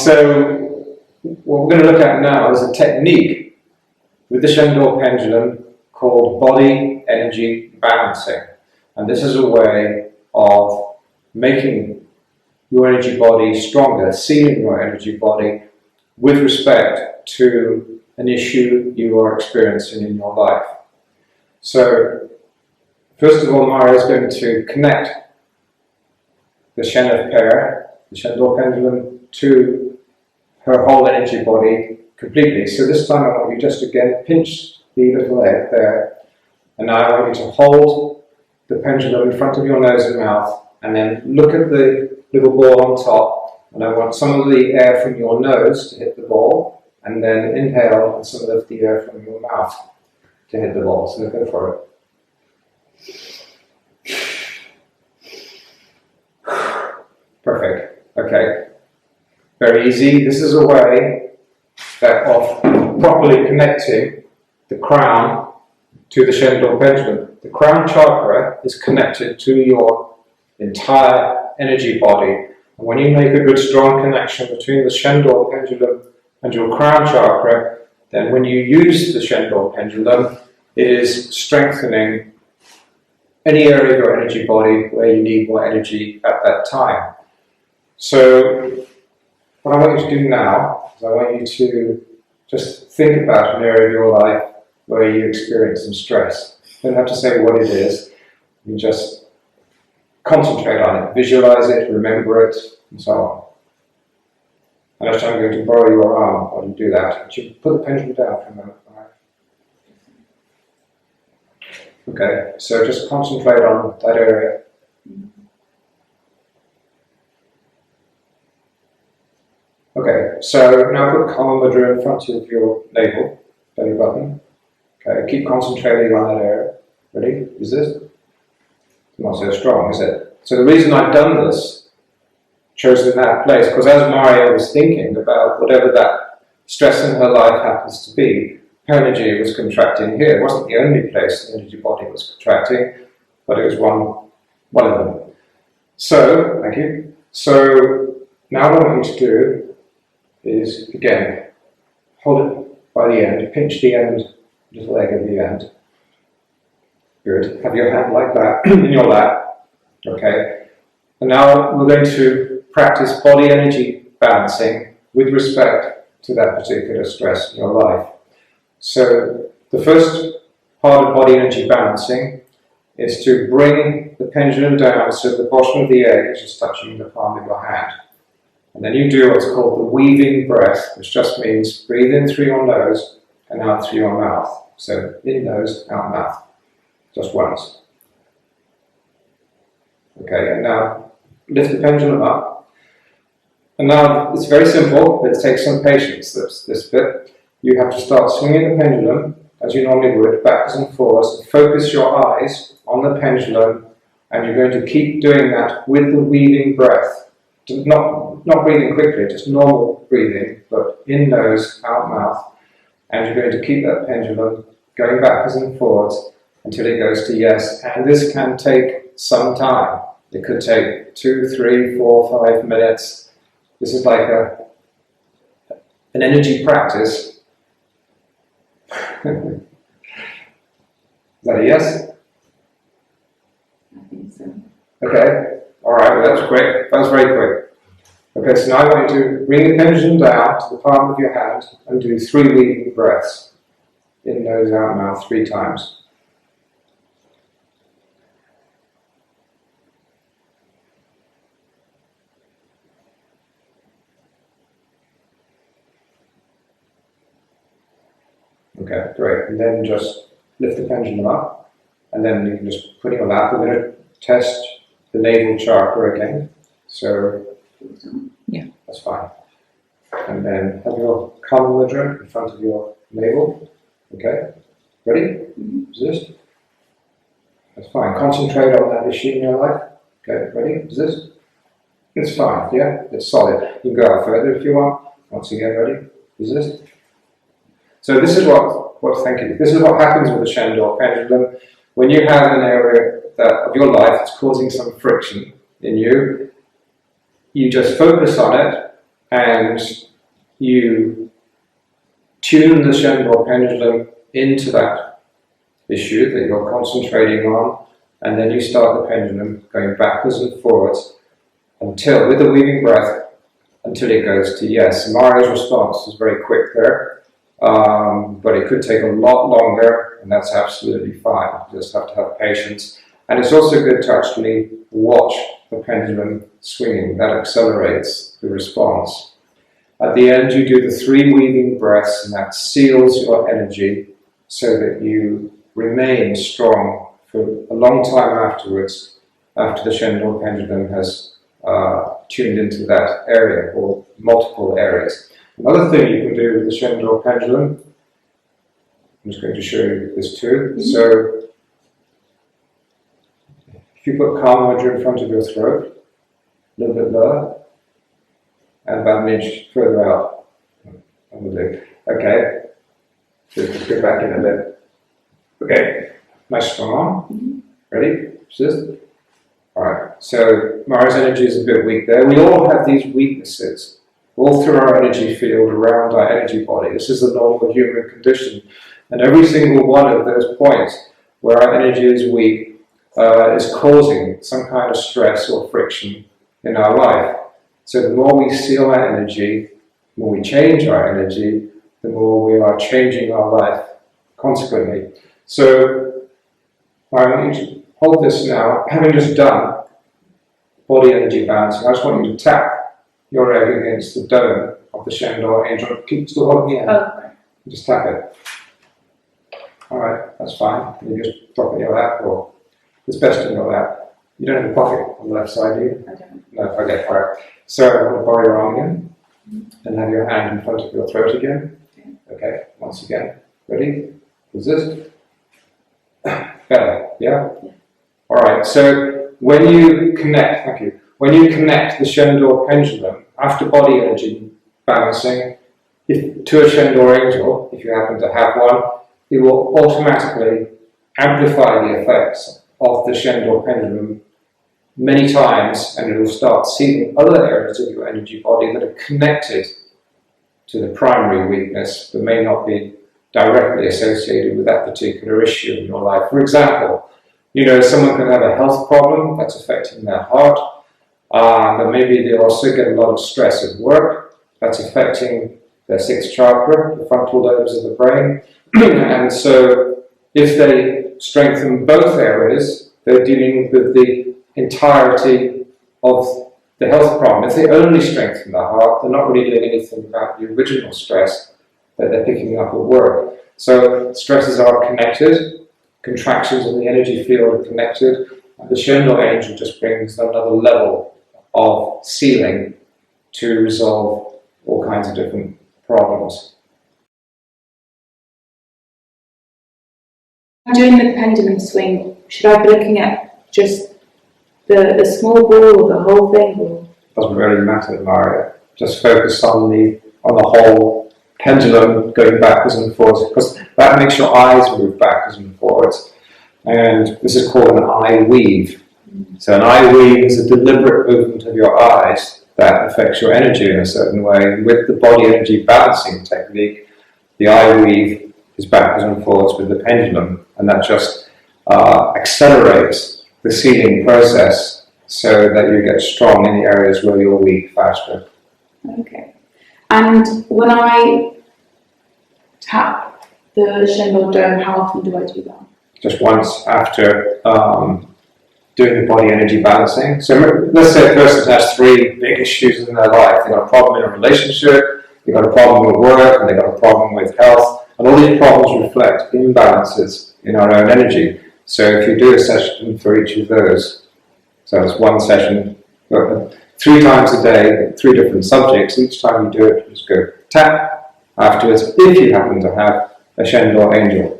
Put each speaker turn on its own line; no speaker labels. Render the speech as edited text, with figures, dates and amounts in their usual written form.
So what we're going to look at now is a technique with the Shendor Pendulum called body energy balancing. And this is a way of making your energy body stronger, seeing your energy body with respect to an issue you are experiencing in your life. So, first of all, Mara is going to connect the Shendor pair, the Shendor Pendulum, to her whole energy body completely. So this time I want you just again pinch the little egg there, and now I want you to hold the pendulum in front of your nose and mouth, and then look at the little ball on top, and I want some of the air from your nose to hit the ball, and then inhale and some of the air from your mouth to hit the ball. So go for it. Perfect. Okay. Very easy. This is a way of properly connecting the crown to the Shendor Pendulum. The crown chakra is connected to your entire energy body. And when you make a good strong connection between the Shendor Pendulum and your crown chakra, then when you use the Shendor Pendulum, it is strengthening any area of your energy body where you need more energy at that time. So what I want you to do now is I want you to just think about an area of your life where you experience some stress. You don't have to say what it is, you just concentrate on it, visualize it, remember it, and so on. And actually I'm going to borrow your arm while you do that. But you put the pendulum down for a moment. Okay, so just concentrate on that area. Okay, so now put calm mudra in front of your navel, belly button. Okay, keep concentrating on that area. Ready? Is this? Not so strong, is it? So the reason I've done this, chosen that place, because as Maria was thinking about whatever that stress in her life happens to be, her energy was contracting here. It wasn't the only place the energy body was contracting, but it was one of them. So, thank you. So now what I want you to do is, again, hold it by the end, pinch the end, little leg of the end. Good. Have your hand like that in your lap. Okay. And now we're going to practice body energy balancing with respect to that particular stress in your life. So the first part of body energy balancing is to bring the pendulum down so the bottom of the egg is just touching the palm of your hand. And then you do what's called the weaving breath, which just means breathe in through your nose and out through your mouth. So in nose, out mouth. Just once. Okay, and now lift the pendulum up. And now it's very simple, but it takes some patience, this bit. You have to start swinging the pendulum, as you normally would, backwards and forwards, and focus your eyes on the pendulum, and you're going to keep doing that with the weaving breath. Not breathing quickly, just normal breathing, but in nose, out mouth, and you're going to keep that pendulum going backwards and forwards until it goes to yes, and this can take some time. It could take 2, 3, 4, 5 minutes. This is like an energy practice. Is that a yes?
I think so.
Okay, alright, well that was quick. That was very quick. Okay, so now I want you to bring the pendulum down to the palm of your hand and do 3 weaving breaths. In, nose, out, mouth 3 times. Okay, great. And then just lift the pendulum up, and then you can just put it in your lap. We're going to test the navel chakra again. So,
yeah,
that's fine. And then have your calm mudra in front of your navel. Okay, ready?
Mm-hmm.
Resist. That's fine. Concentrate on that issue in your life. Okay, ready? Resist. It's fine. Yeah, it's solid. You can go out further if you want. Once again, ready? Resist. So this is thank you. This is what happens with the Shendor Pendulum. When you have an area of your life that's causing some friction in you, you just focus on it and you tune the Shendor pendulum into that issue that you're concentrating on, and then you start the pendulum going backwards and forwards until, with the weaving breath, until it goes to yes. Mario's response is very quick there, but it could take a lot longer, and that's absolutely fine. You just have to have patience. And it's also good to actually watch the pendulum swinging. That accelerates the response. At the end, you do the 3 weaving breaths, and that seals your energy so that you remain strong for a long time afterwards, after the Shendor pendulum has tuned into that area, or multiple areas. Another thing you can do with the Shendor pendulum, I'm just going to show you this too. So, if you put calm mudra in front of your throat, a little bit lower, and about an inch further out on the lip. Okay, so just go back in a bit. Okay, nice strong arm. Ready? Persist. Alright, so Mara's energy is a bit weak there. We all have these weaknesses all through our energy field, around our energy body. This is the normal human condition. And every single one of those points where our energy is weak is causing some kind of stress or friction in our life. So the more we seal our energy, the more we change our energy, the more we are changing our life consequently. So I want you to hold this now, having just done body energy balancing. I just want you to tap your egg against the dome of the Shendor angel. Keep still holding the end.
Oh,
Just tap it. Alright, that's fine. You just drop it in your lap, or it's best in your lap. You don't have a pocket on the left side, do you?
I don't.
No, okay, alright. So I'm going to borrow your arm again, and have your hand in front of your throat again. Okay, once again. Ready? Resist. Better, yeah? Alright, so when you connect, thank you, when you connect the Shendor pendulum after body energy balancing to a Shendor angel, if you happen to have one, it will automatically amplify the effects of the Shendor pendulum many times, and it will start seeing other areas of your energy body that are connected to the primary weakness but may not be directly associated with that particular issue in your life. For example, you know, someone can have a health problem that's affecting their heart, but maybe they also get a lot of stress at work that's affecting their 6th chakra, the frontal lobes of the brain. And so if they strengthen both areas, they're dealing with the entirety of the health problem. If they only strengthen the heart, they're not really doing anything about the original stress that they're picking up at work. So stresses are connected, contractions in the energy field are connected, and the Shendor angel just brings another level of sealing to resolve all kinds of different problems.
Doing the pendulum swing, should I be looking at just the small ball or the whole thing? Or?
Doesn't really matter, Mario. Just focus on the whole pendulum going backwards and forwards, because that makes your eyes move backwards and forwards. And this is called an eye weave. So an eye weave is a deliberate movement of your eyes that affects your energy in a certain way. With the body energy balancing technique, the eye weave is backwards and forwards with the pendulum, and that just accelerates the sealing process so that you get strong in the areas where you're weak faster.
Okay. And when I tap the Shendor dome, how often do I do that?
Just once after doing the body energy balancing. So let's say a person has 3 big issues in their life. They've got a problem in a relationship, they've got a problem with work, and they've got a problem with health. And all these problems reflect imbalances in our own energy. So if you do a session for each of those, so it's one session, 3 times a day, 3 different subjects, each time you do it, just go tap afterwards, if you happen to have a Shendor angel.